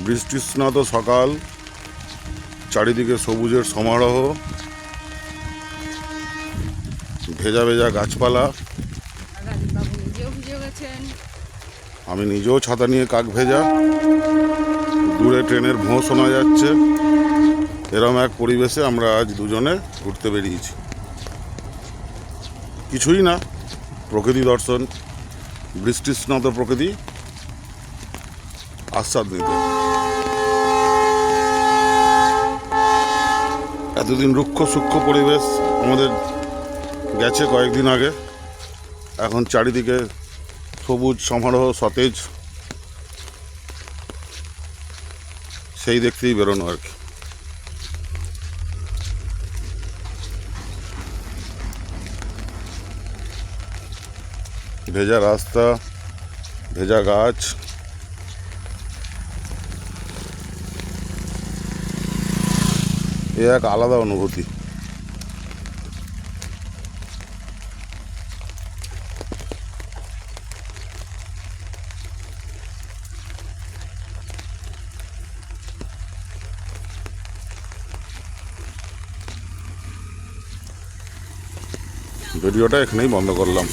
বৃষ্টিস্নাত সকাল, চারিদিকে সবুজের সমারোহ, ভেজা ভেজা গাছপালা। আমি নিজেও ছাতা নিয়ে কাক ভেজা, দূরে ট্রেনের ভোঁ শোনা যাচ্ছে। এরম এক পরিবেশে আমরা আজ দুজনে ঘুরতে বেরিয়েছি। কিছুই না, প্রকৃতি দর্শন, বৃষ্টিস্নাত প্রকৃতি আস্বাদ নিতে। এতদিন রুক্ষ সূক্ষ্ম পরিবেশ আমাদের গেছে কয়েকদিন আগে, এখন চারিদিকে সবুজ সমারোহ, সতেজ, সেই দেখতেই বেরোনো আর কি। ভেজা রাস্তা, ভেজা গাছ, এ এক আলাদা অনুভূতি। ভিডিওটা এখানেই বন্ধ করলাম।